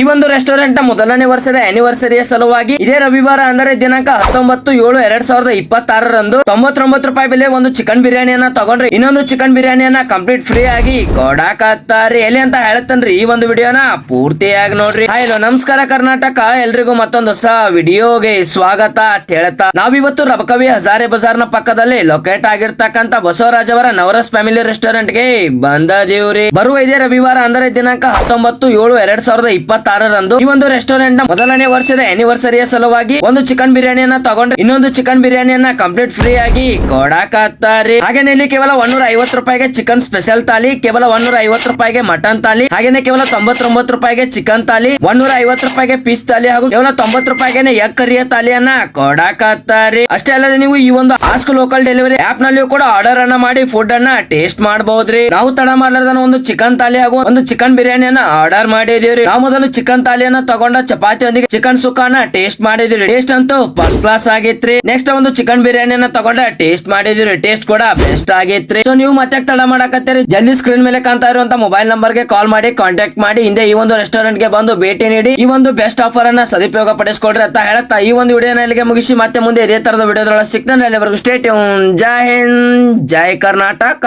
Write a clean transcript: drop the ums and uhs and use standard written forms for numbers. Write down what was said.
ಈ ಒಂದು ರೆಸ್ಟೋರೆಂಟ್ ನ ಮೊದಲನೇ ವರ್ಷದ ಆನಿವರ್ಸರಿಯ ಸಲುವಾಗಿ ಇದೇ ರವಿವಾರ ಅಂದರೆ ದಿನಾಂಕ 19/7/2026ರಂದು 99 ರೂಪಾಯಿ ಬೆಲೆ ಒಂದು ಚಿಕನ್ ಬಿರಿಯಾನಿಯನ್ನ ತಗೊಂಡ್ರೆ ಇನ್ನೊಂದು ಚಿಕನ್ ಬಿರಿಯಾನಿಯನ್ನ ಕಂಪ್ಲೀಟ್ ಫ್ರೀ ಆಗಿ ಕೊಡಾಕತ್ತಾರೆ. ಎಲ್ಲಿ ಅಂತ ಹೇಳತ್ತನ್ರಿ ಈ ಒಂದು ವಿಡಿಯೋನ ಪೂರ್ತಿಯಾಗಿ ನೋಡ್ರಿ. ಹಲೋ ನಮಸ್ಕಾರ ಕರ್ನಾಟಕ, ಎಲ್ರಿಗೂ ಮತ್ತೊಂದು ಹೊಸ ವಿಡಿಯೋಗೆ ಸ್ವಾಗತ ಅಂತ ಹೇಳ್ತಾ ನಾವಿವತ್ತು ರಬಕವಿ ಹಜಾರೆ ಬಜಾರ್ ನ ಪಕ್ಕದಲ್ಲಿ ಲೊಕೇಟ್ ಆಗಿರ್ತಕ್ಕಂತ ಬಸವರಾಜ್ ಅವರ ನವರಸ್ ಫ್ಯಾಮಿಲಿ ರೆಸ್ಟೋರೆಂಟ್ ಗೆ ಬಂದದೇವ್ರಿ. ಬರುವ ಇದೇ ರವಿವಾರ ಅಂದರೆ ದಿನಾಂಕ 19/7/2026ರಂದು ಈ ಒಂದು ರೆಸ್ಟೋರೆಂಟ್ ನ ಮೊದಲನೇ ವರ್ಷದ ಆನಿವರ್ಸರಿಯ ಸಲುವಾಗಿ ಒಂದು ಚಿಕನ್ ಬಿರಿಯಾನಿಯನ್ನ ತಗೊಂಡ್ರೆ ಇನ್ನೊಂದು ಚಿಕನ್ ಬಿರಿಯಾನಿಯನ್ನ ಕಂಪ್ಲೀಟ್ ಫ್ರೀ ಆಗಿ ಕೊಡಾಕತ್ತಾರೆ. ಹಾಗೇನೆ ಇಲ್ಲಿ ಕೇವಲ 150 ರೂಪಾಯಿಗೆ ಚಿಕನ್ ಸ್ಪೆಷಲ್ ತಾಲಿ, ಕೇವಲ 150 ರೂಪಾಯಿಗೆ ಮಟನ್ ತಾಲಿ, ಹಾಗೇನೆ ಕೇವಲ 99 ರೂಪಾಯಿಗೆ ಚಿಕನ್ ತಾಲಿ, 150 ರೂಪಾಯಿಗೆ ಪೀಸ್ ತಾಲಿ ಹಾಗೂ ಕೇವಲ 90 ರೂಪಾಯಿಗೆ ಎಗ್ ಕರಿಯ ತಾಲಿಯನ್ನ ಕೊಡಾಕತ್ತಾರೆ. ಅಷ್ಟೇ ಅಲ್ಲದೆ ನೀವು ಈ ಒಂದು ಆಸ್ಕ್ ಲೋಕಲ್ ಡೆಲಿವರಿ ಆಪ್ ನಲ್ಲಿಯೂ ಕೂಡ ಆರ್ಡರ್ ಅನ್ನ ಮಾಡಿ ಫುಡ್ ಅನ್ನ ಟೇಸ್ಟ್ ಮಾಡಬಹುದ್ರಿ. ನಾವು ತಡ ಮಾಡಲಾರ್ದನ ಒಂದು ಚಿಕನ್ ತಾಲಿ ಹಾಗೂ ಒಂದು ಚಿಕನ್ ಬಿರಿಯಾನಿಯನ್ನ ಆರ್ಡರ್ ಮಾಡಿದೀವ್ರಿ. ನಾವು ಮೊದಲು ಚಿಕನ್ ತಾಲಿಯನ್ನ ತಗೊಂಡ ಚಪಾತಿಯೊಂದಿಗೆ ಚಿಕನ್ ಸುಕ್ಕನ ಟೇಸ್ಟ್ ಮಾಡಿದಿರಿ. ಟೇಸ್ಟ್ ಅಂತೂ ಫಸ್ಟ್ ಕ್ಲಾಸ್ ಆಗಿತ್ರಿ. ನೆಕ್ಸ್ಟ್ ಒಂದು ಚಿಕನ್ ಬಿರಿಯಾನಿಯನ್ನ ತಗೊಂಡ ಟೇಸ್ಟ್ ಮಾಡಿದಿರಿ. ಟೇಸ್ಟ್ ಕೂಡ ಬೆಸ್ಟ್ ಆಗಿತ್ರಿ. ಸೊ ನೀವು ಮತ್ತೆ ತಡ ಮಾಡಕತ್ತೀರಿ, ಜಲ್ದಿ ಸ್ಕ್ರೀನ್ ಮೇಲೆ ಕಾಣ್ತಾ ಇರುವಂತ ಮೊಬೈಲ್ ನಂಬರ್ ಗೆ ಕಾಲ್ ಮಾಡಿ ಕಾಂಟ್ಯಾಕ್ಟ್ ಮಾಡಿ ಹಿಂದೆ ಈ ಒಂದು ರೆಸ್ಟೋರೆಂಟ್ ಗೆ ಬಂದು ಭೇಟಿ ನೀಡಿ ಈ ಒಂದು ಬೆಸ್ಟ್ ಆಫರ್ ಅನ್ನ ಸದುಪಯೋಗ ಪಡಿಸ್ಕೊಡ್ರಿ ಅಂತ ಹೇಳುತ್ತಾ ಈ ಒಂದು ವಿಡಿಯೋನ ಇಲ್ಲಿಗೆ ಮುಗಿಸಿ ಮತ್ತೆ ಮುಂದೆ ಇದೇ ತರದ ವಿಡಿಯೋದೊಳಗೆ ಸಿಗ್ತಾನೆ. ಅಲ್ಲಿವರೆಗೂ ಸ್ಟೇ ಟ್ಯೂನ್. ಜೈ ಹಿಂದ್, ಜೈ ಕರ್ನಾಟಕ.